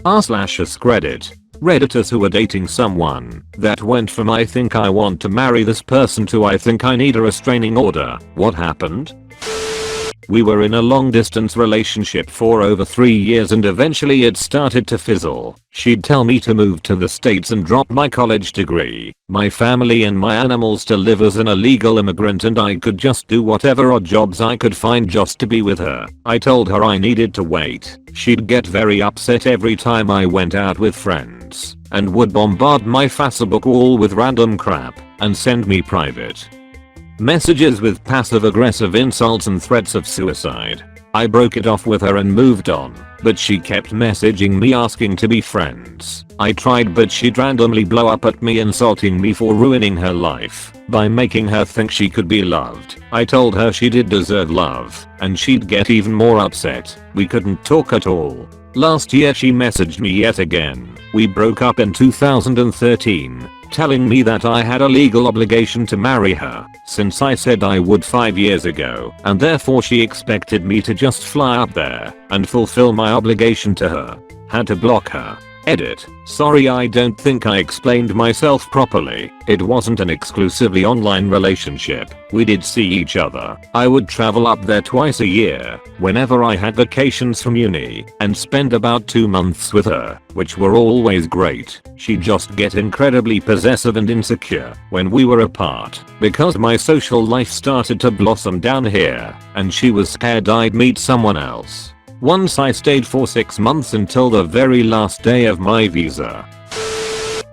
r/AskReddit. Redditors who are dating someone that went from I think I want to marry this person to I think I need a restraining order. What happened? We were in a long distance relationship for over 3 years and eventually it started to fizzle. She'd tell me to move to the States and drop my college degree, my family and my animals to live as an illegal immigrant and I could just do whatever odd jobs I could find just to be with her. I told her I needed to wait. She'd get very upset every time I went out with friends and would bombard my Facebook wall with random crap and send me private messages with passive-aggressive insults and threats of suicide. I broke it off with her and moved on, but she kept messaging me asking to be friends. I tried but she'd randomly blow up at me insulting me for ruining her life by making her think she could be loved. I told her she did deserve love and she'd get even more upset. We couldn't talk at all. Last year she messaged me yet again. We broke up in 2013. Telling me that I had a legal obligation to marry her since I said I would 5 years ago and therefore she expected me to just fly up there and fulfill my obligation to her. Had to block her. Edit. Sorry, I don't think I explained myself properly. It wasn't an exclusively online relationship. We did see each other. I would travel up there twice a year whenever I had vacations from uni and spend about 2 months with her, which were always great. She'd just get incredibly possessive and insecure when we were apart because my social life started to blossom down here and she was scared I'd meet someone else. Once I stayed for 6 months until the very last day of my visa.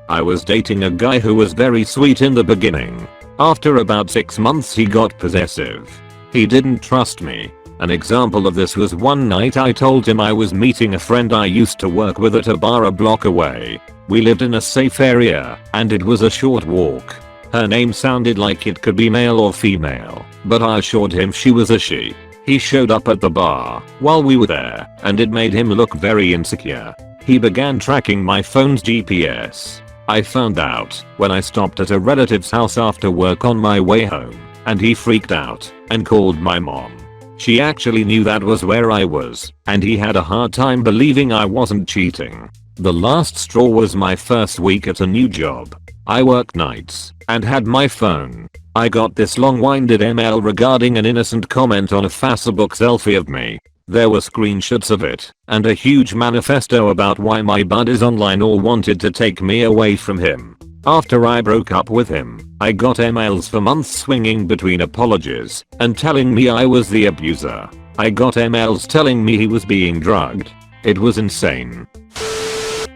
I was dating a guy who was very sweet in the beginning. After about 6 months he got possessive. He didn't trust me. An example of this was one night I told him I was meeting a friend I used to work with at a bar a block away. We lived in a safe area and it was a short walk. Her name sounded like it could be male or female, but I assured him she was a she. He showed up at the bar while we were there and it made him look very insecure. He began tracking my phone's GPS. I found out when I stopped at a relative's house after work on my way home and he freaked out and called my mom. She actually knew that was where I was and he had a hard time believing I wasn't cheating. The last straw was my first week at a new job. I worked nights and had my phone. I got this long-winded email regarding an innocent comment on a Facebook selfie of me. There were screenshots of it and a huge manifesto about why my buddies online all wanted to take me away from him. After I broke up with him, I got emails for months swinging between apologies and telling me I was the abuser. I got emails telling me he was being drugged. It was insane.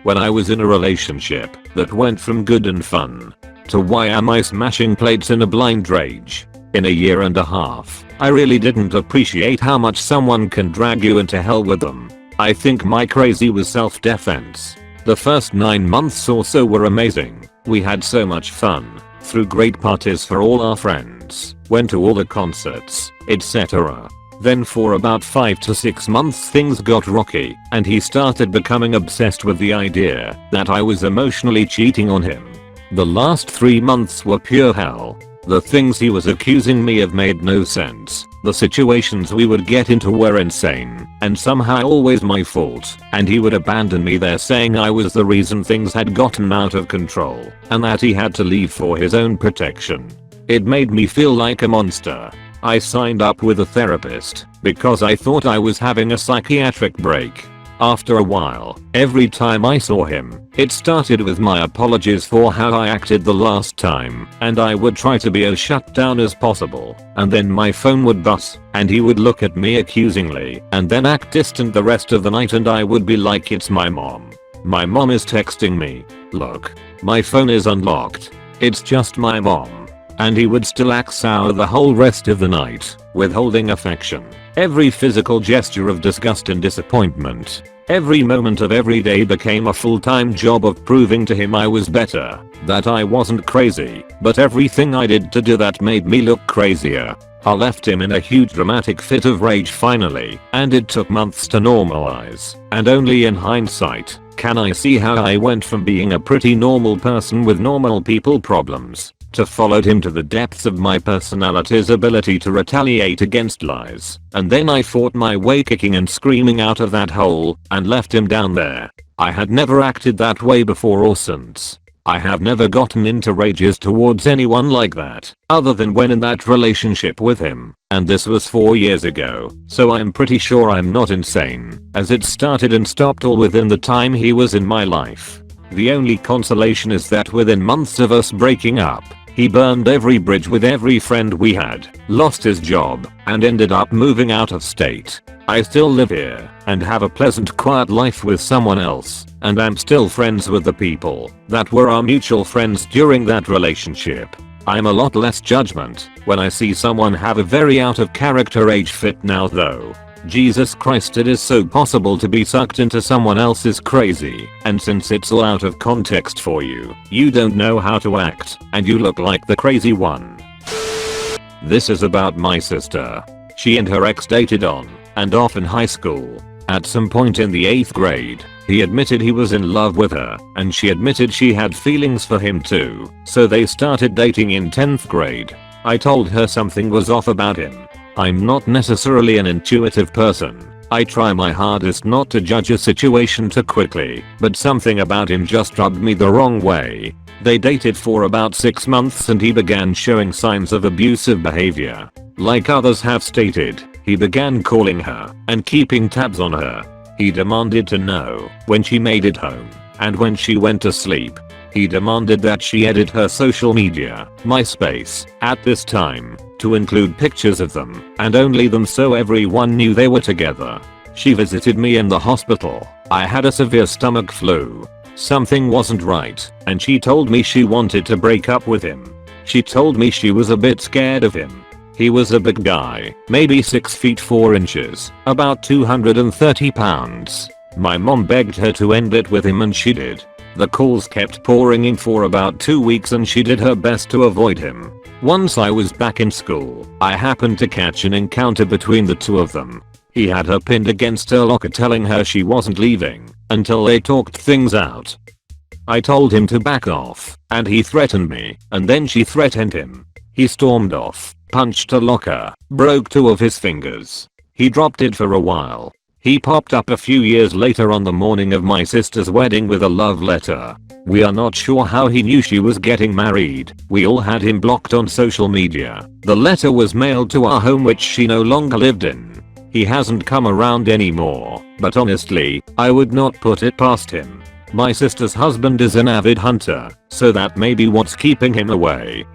When I was in a relationship that went from good and fun to why am I smashing plates in a blind rage in a year and a half, I really didn't appreciate how much someone can drag you into hell with them. I think my crazy was self-defense. The first 9 months or so were amazing. We had so much fun, threw great parties for all our friends, went to all the concerts, etc. Then for about 5 to 6 months things got rocky and he started becoming obsessed with the idea that I was emotionally cheating on him. The last 3 months were pure hell. The things he was accusing me of made no sense. The situations we would get into were insane and somehow always my fault, and he would abandon me there saying I was the reason things had gotten out of control and that he had to leave for his own protection. It made me feel like a monster. I signed up with a therapist because I thought I was having a psychiatric break. After a while, every time I saw him, it started with my apologies for how I acted the last time, and I would try to be as shut down as possible, and then my phone would buzz, and he would look at me accusingly, and then act distant the rest of the night and I would be like, it's my mom. My mom is texting me. Look, my phone is unlocked. It's just my mom. And he would still act sour the whole rest of the night, withholding affection. Every physical gesture of disgust and disappointment. Every moment of every day became a full-time job of proving to him I was better, that I wasn't crazy, but everything I did to do that made me look crazier. I left him in a huge dramatic fit of rage finally, and it took months to normalize, and only in hindsight can I see how I went from being a pretty normal person with normal people problems to followed him to the depths of my personality's ability to retaliate against lies, and then I fought my way kicking and screaming out of that hole and left him down there. I had never acted that way before or since. I have never gotten into rages towards anyone like that, other than when in that relationship with him, and this was 4 years ago, so I'm pretty sure I'm not insane, as it started and stopped all within the time he was in my life. The only consolation is that within months of us breaking up, he burned every bridge with every friend we had, lost his job, and ended up moving out of state. I still live here, and have a pleasant quiet life with someone else, and I'm still friends with the people that were our mutual friends during that relationship. I'm a lot less judgment when I see someone have a very out of character age fit now though. Jesus Christ, it is so possible to be sucked into someone else's crazy, and since it's all out of context for you, you don't know how to act, and you look like the crazy one. This is about my sister. She and her ex dated on and off in high school. At some point in the 8th grade, he admitted he was in love with her, and she admitted she had feelings for him too, so they started dating in 10th grade. I told her something was off about him. I'm not necessarily an intuitive person. I try my hardest not to judge a situation too quickly, but something about him just rubbed me the wrong way. They dated for about 6 months and he began showing signs of abusive behavior. Like others have stated, he began calling her and keeping tabs on her. He demanded to know when she made it home and when she went to sleep. He demanded that she edit her social media, MySpace, at this time, to include pictures of them and only them so everyone knew they were together. She visited me in the hospital. I had a severe stomach flu. Something wasn't right, and she told me she wanted to break up with him. She told me she was a bit scared of him. He was a big guy, maybe 6 feet 4 inches, about 230 pounds. My mom begged her to end it with him and she did. The calls kept pouring in for about 2 weeks and she did her best to avoid him. Once I was back in school, I happened to catch an encounter between the two of them. He had her pinned against her locker telling her she wasn't leaving until they talked things out. I told him to back off, and he threatened me, and then she threatened him. He stormed off, punched a locker, broke 2 of his fingers. He dropped it for a while. He popped up a few years later on the morning of my sister's wedding with a love letter. We are not sure how he knew she was getting married. We all had him blocked on social media. The letter was mailed to our home which she no longer lived in. He hasn't come around anymore, but honestly, I would not put it past him. My sister's husband is an avid hunter, so that may be what's keeping him away.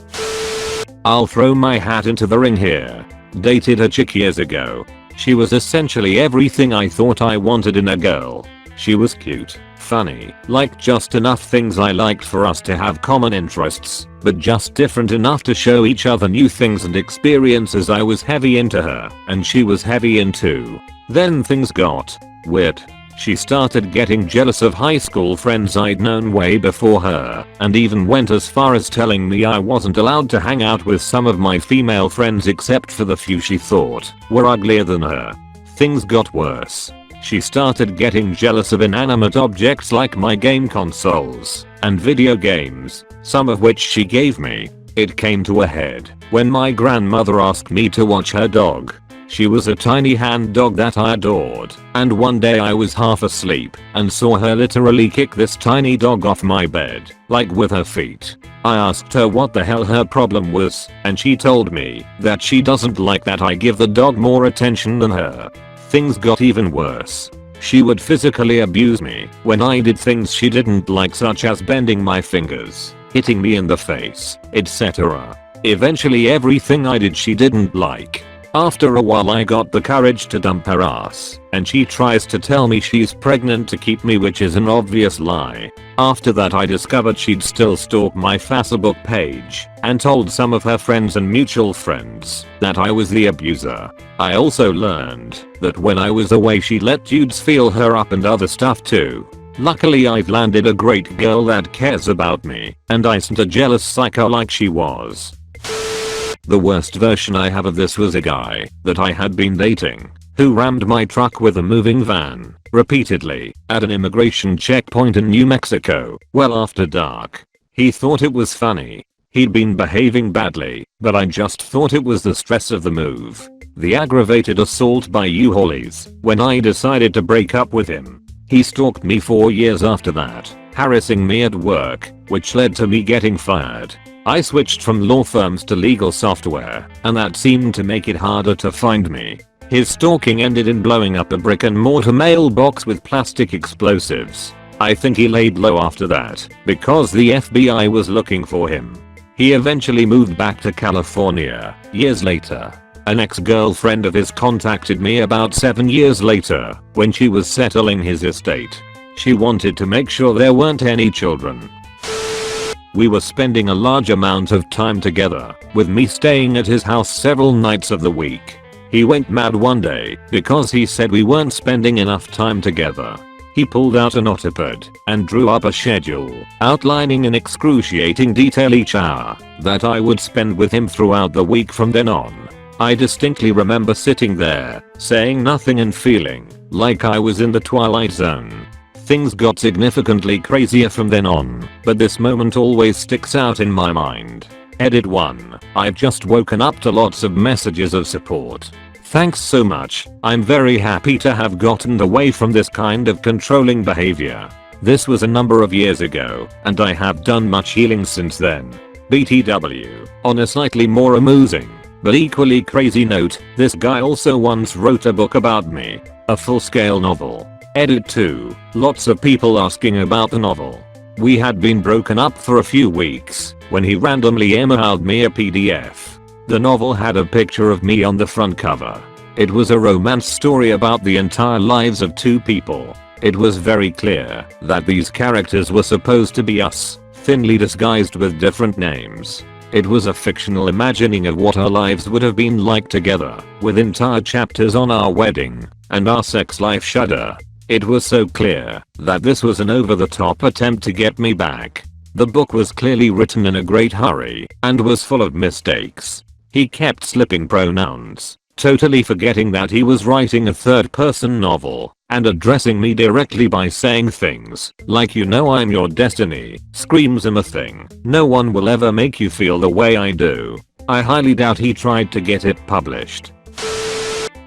I'll throw my hat into the ring here. Dated a chick years ago. She was essentially everything I thought I wanted in a girl. She was cute, funny, liked just enough things I liked for us to have common interests, but just different enough to show each other new things and experiences. I was heavy into her, and she was heavy into. Then things got weird. She started getting jealous of high school friends I'd known way before her, and even went as far as telling me I wasn't allowed to hang out with some of my female friends except for the few she thought were uglier than her. Things got worse. She started getting jealous of inanimate objects like my game consoles and video games, some of which she gave me. It came to a head when my grandmother asked me to watch her dog. She was a tiny hand dog that I adored, and one day I was half asleep and saw her literally kick this tiny dog off my bed, like with her feet. I asked her what the hell her problem was, and she told me that she doesn't like that I give the dog more attention than her. Things got even worse. She would physically abuse me when I did things she didn't like, such as bending my fingers, hitting me in the face, etc. Eventually everything I did she didn't like. After a while I got the courage to dump her ass, and she tries to tell me she's pregnant to keep me, which is an obvious lie. After that I discovered she'd still stalk my Facebook page and told some of her friends and mutual friends that I was the abuser. I also learned that when I was away she let dudes feel her up and other stuff too. Luckily I've landed a great girl that cares about me, and I isn't a jealous psycho like she was. The worst version I have of this was a guy that I had been dating who rammed my truck with a moving van repeatedly at an immigration checkpoint in New Mexico well after dark. He thought it was funny. He'd been behaving badly, but I just thought it was the stress of the move. The aggravated assault by U-Haulies when I decided to break up with him. He stalked me for years after that, harassing me at work, which led to me getting fired. I switched from law firms to legal software, and that seemed to make it harder to find me. His stalking ended in blowing up a brick and mortar mailbox with plastic explosives. I think he laid low after that, because the FBI was looking for him. He eventually moved back to California, years later. An ex-girlfriend of his contacted me about 7 years later, when she was settling his estate. She wanted to make sure there weren't any children. We were spending a large amount of time together, with me staying at his house several nights of the week. He went mad one day because he said we weren't spending enough time together. He pulled out a notepad and drew up a schedule, outlining in excruciating detail each hour that I would spend with him throughout the week from then on. I distinctly remember sitting there, saying nothing and feeling like I was in the Twilight Zone. Things got significantly crazier from then on, but this moment always sticks out in my mind. Edit 1. I've just woken up to lots of messages of support. Thanks so much. I'm very happy to have gotten away from this kind of controlling behavior. This was a number of years ago, and I have done much healing since then. BTW. On a slightly more amusing, but equally crazy note, this guy also once wrote a book about me. A full-scale novel. Edit 2. Lots of people asking about the novel. We had been broken up for a few weeks when he randomly emailed me a PDF. The novel had a picture of me on the front cover. It was a romance story about the entire lives of two people. It was very clear that these characters were supposed to be us, thinly disguised with different names. It was a fictional imagining of what our lives would have been like together, with entire chapters on our wedding and our sex life. Shudder. It was so clear that this was an over-the-top attempt to get me back. The book was clearly written in a great hurry and was full of mistakes. He kept slipping pronouns, totally forgetting that he was writing a third-person novel, and addressing me directly by saying things like, "You know I'm your destiny," screams him a thing. "No one will ever make you feel the way I do." I highly doubt he tried to get it published.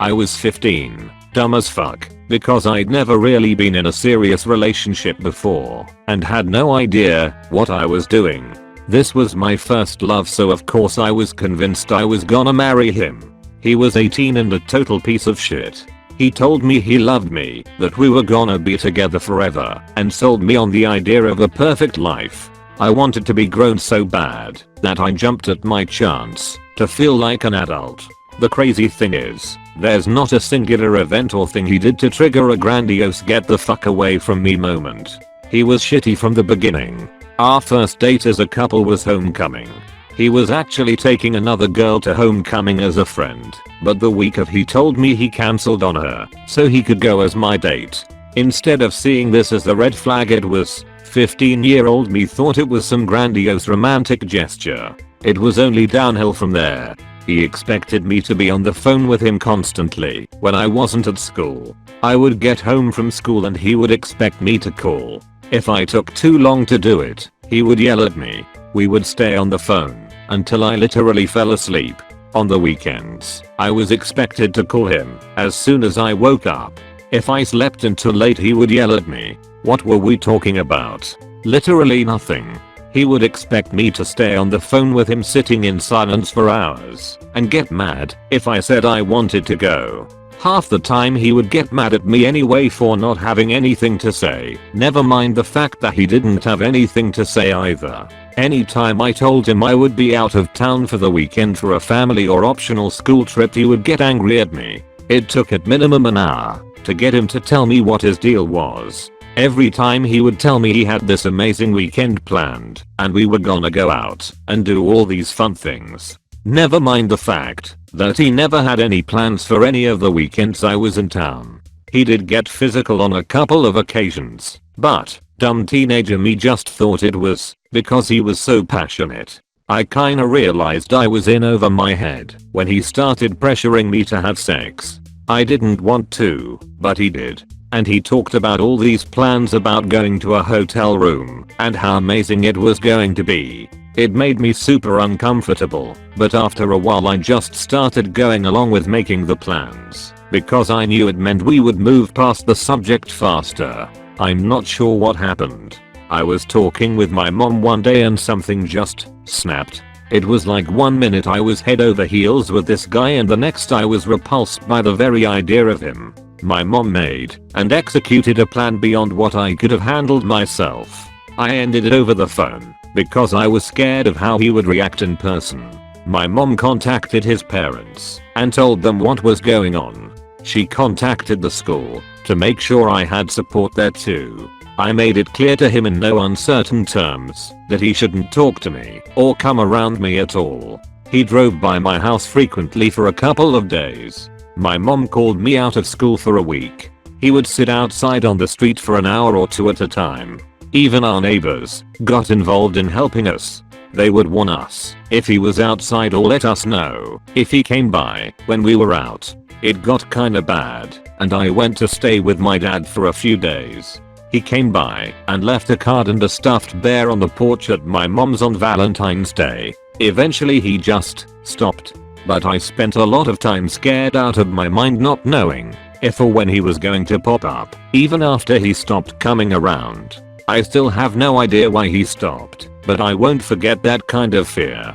I was 15, dumb as fuck, because I'd never really been in a serious relationship before, and had no idea what I was doing. This was my first love, so of course I was convinced I was gonna marry him. He was 18 and a total piece of shit. He told me he loved me, that we were gonna be together forever, and sold me on the idea of a perfect life. I wanted to be grown so bad that I jumped at my chance to feel like an adult. The crazy thing is, there's not a singular event or thing he did to trigger a grandiose get the fuck away from me moment. He was shitty from the beginning. Our first date as a couple was homecoming. He was actually taking another girl to homecoming as a friend, but the week of he told me he cancelled on her so he could go as my date. Instead of seeing this as the red flag it was, 15-year-old me thought it was some grandiose romantic gesture. It was only downhill from there. He expected me to be on the phone with him constantly when I wasn't at school. I would get home from school and he would expect me to call. If I took too long to do it, he would yell at me. We would stay on the phone until I literally fell asleep. On the weekends, I was expected to call him as soon as I woke up. If I slept until late, he would yell at me. What were we talking about? Literally nothing. He would expect me to stay on the phone with him sitting in silence for hours and get mad if I said I wanted to go. Half the time he would get mad at me anyway for not having anything to say, never mind the fact that he didn't have anything to say either. Anytime I told him I would be out of town for the weekend for a family or optional school trip, he would get angry at me. It took at minimum an hour to get him to tell me what his deal was. Every time he would tell me he had this amazing weekend planned and we were gonna go out and do all these fun things. Never mind the fact that he never had any plans for any of the weekends I was in town. He did get physical on a couple of occasions, but dumb teenager me just thought it was because he was so passionate. I kinda realized I was in over my head when he started pressuring me to have sex. I didn't want to, but he did. And he talked about all these plans about going to a hotel room and how amazing it was going to be. It made me super uncomfortable, but after a while I just started going along with making the plans. because I knew it meant we would move past the subject faster. I'm not sure what happened. I was talking with my mom one day and something just snapped. It was like 1 minute I was head over heels with this guy and the next I was repulsed by the very idea of him. My mom made and executed a plan beyond what I could have handled myself. I ended it over the phone because I was scared of how he would react in person. My mom contacted his parents and told them what was going on. She contacted the school to make sure I had support there too. I made it clear to him in no uncertain terms that he shouldn't talk to me or come around me at all. He drove by my house frequently for a couple of days. My mom called me out of school for a week. He would sit outside on the street for an hour or two at a time. Even our neighbors got involved in helping us. They would warn us if he was outside or let us know if he came by when we were out. It got kinda bad and I went to stay with my dad for a few days. He came by and left a card and a stuffed bear on the porch at my mom's on Valentine's Day. Eventually he just stopped. But I spent a lot of time scared out of my mind not knowing if or when he was going to pop up, even after he stopped coming around. I still have no idea why he stopped, but I won't forget that kind of fear.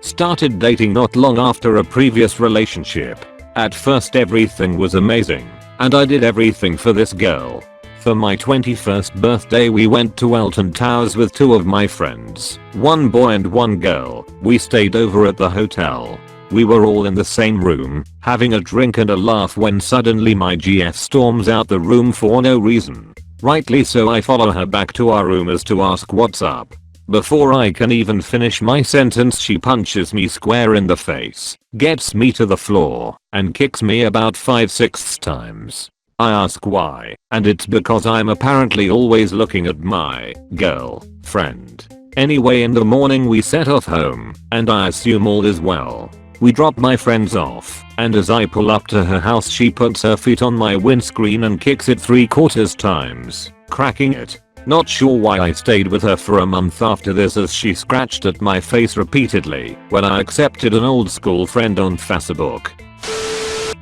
Started dating not long after a previous relationship. At first everything was amazing, and I did everything for this girl. For my 21st birthday we went to Elton Towers with 2 of my friends, 1 boy and 1 girl. We stayed over at the hotel. We were all in the same room, having a drink and a laugh when suddenly my GF storms out the room for no reason. Rightly so, I follow her back to our room as to ask what's up. Before I can even finish my sentence she punches me square in the face, gets me to the floor, and kicks me about 5-6 times. I ask why, and it's because I'm apparently always looking at my girlfriend. Anyway, in the morning we set off home, and I assume all is well. We drop my friends off, and as I pull up to her house she puts her feet on my windscreen and kicks it 3/4 times, cracking it. Not sure why I stayed with her for a month after this, as she scratched at my face repeatedly when I accepted an old school friend on Facebook.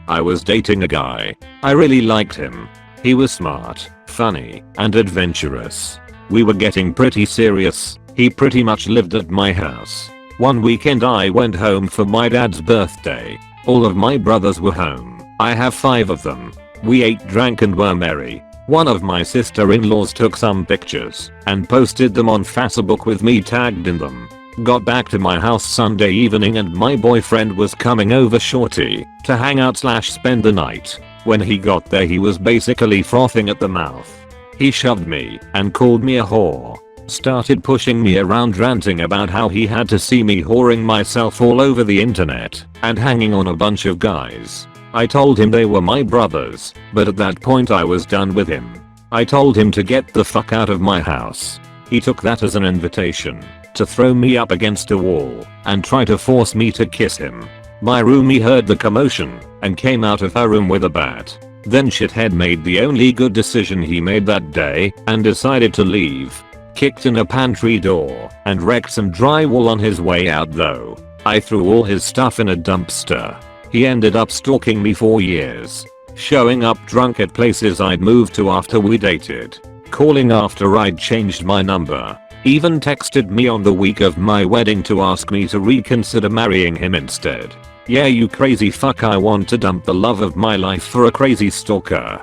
I was dating a guy. I really liked him. He was smart, funny, and adventurous. We were getting pretty serious. He pretty much lived at my house. One weekend I went home for my dad's birthday. All of my brothers were home. I have 5 of them. We ate, drank, and were merry. One of my sister-in-laws took some pictures and posted them on Facebook with me tagged in them. Got back to my house Sunday evening and my boyfriend was coming over shortly to hang out / spend the night. When he got there he was basically frothing at the mouth. He shoved me and called me a whore. Started pushing me around, ranting about how he had to see me whoring myself all over the internet and hanging on a bunch of guys. I told him they were my brothers, but at that point I was done with him. I told him to get the fuck out of my house. He took that as an invitation to throw me up against a wall and try to force me to kiss him. My roomie heard the commotion and came out of her room with a bat. Then shithead made the only good decision he made that day and decided to leave. Kicked in a pantry door and wrecked some drywall on his way out though. I threw all his stuff in a dumpster. He ended up stalking me for years. Showing up drunk at places I'd moved to after we dated. Calling after I'd changed my number. Even texted me on the week of my wedding to ask me to reconsider marrying him instead. Yeah, you crazy fuck, I want to dump the love of my life for a crazy stalker.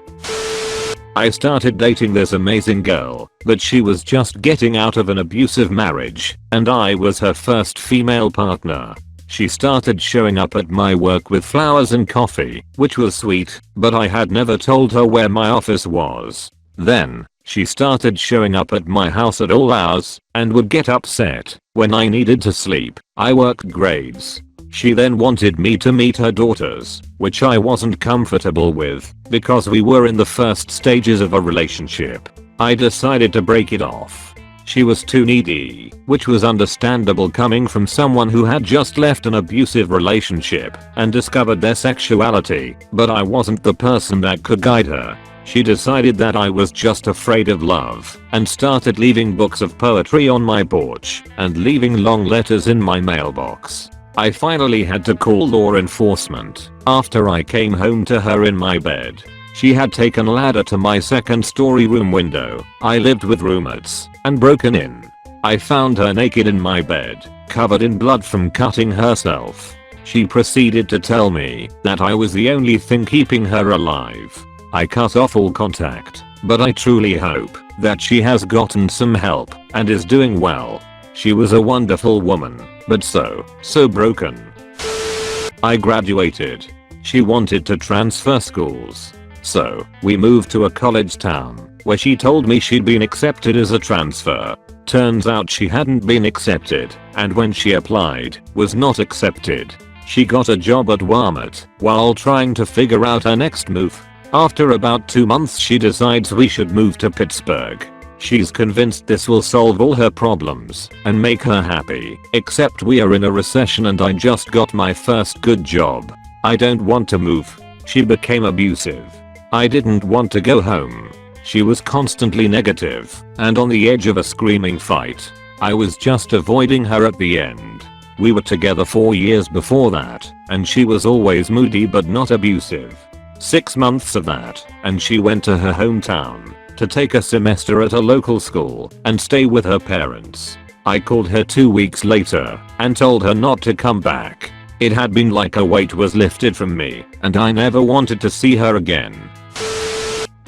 I started dating this amazing girl, but she was just getting out of an abusive marriage, and I was her first female partner. She started showing up at my work with flowers and coffee, which was sweet, but I had never told her where my office was. Then, she started showing up at my house at all hours, and would get upset when I needed to sleep. I worked grades. She then wanted me to meet her daughters, which I wasn't comfortable with, because we were in the first stages of a relationship. I decided to break it off. She was too needy, which was understandable coming from someone who had just left an abusive relationship and discovered their sexuality, but I wasn't the person that could guide her. She decided that I was just afraid of love and started leaving books of poetry on my porch and leaving long letters in my mailbox. I finally had to call law enforcement after I came home to her in my bed. She had taken a ladder to my second-story room window. I lived with roommates and broken in. I found her naked in my bed, covered in blood from cutting herself. She proceeded to tell me that I was the only thing keeping her alive. I cut off all contact, but I truly hope that she has gotten some help and is doing well. She was a wonderful woman, but so broken. I graduated. She wanted to transfer schools. So, we moved to a college town, where she told me she'd been accepted as a transfer. Turns out she hadn't been accepted, and when she applied, was not accepted. She got a job at Walmart while trying to figure out her next move. After about 2 months she decides we should move to Pittsburgh. She's convinced this will solve all her problems and make her happy, except we are in a recession and I just got my first good job. I don't want to move. She became abusive. I didn't want to go home. She was constantly negative and on the edge of a screaming fight. I was just avoiding her at the end. We were together 4 years before that, and she was always moody but not abusive. 6 months of that, and she went to her hometown to take a semester at a local school and stay with her parents. I called her 2 weeks later and told her not to come back. It had been like a weight was lifted from me, and I never wanted to see her again.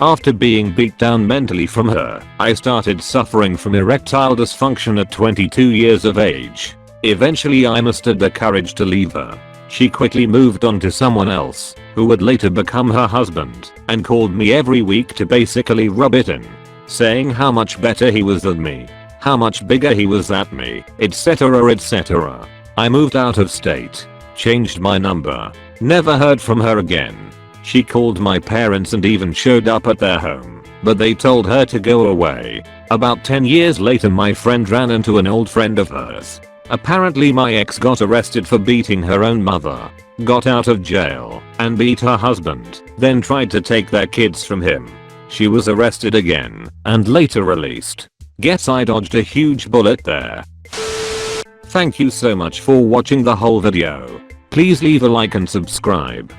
After being beat down mentally from her, I started suffering from erectile dysfunction at 22 years of age. Eventually I mustered the courage to leave her. She quickly moved on to someone else, who would later become her husband, and called me every week to basically rub it in, saying how much better he was than me, how much bigger he was at me, etc etc. I moved out of state, changed my number, never heard from her again. She called my parents and even showed up at their home, but they told her to go away. About 10 years later my friend ran into an old friend of hers. Apparently my ex got arrested for beating her own mother, got out of jail, and beat her husband, then tried to take their kids from him. She was arrested again, and later released. Guess I dodged a huge bullet there. Thank you so much for watching the whole video. Please leave a like and subscribe.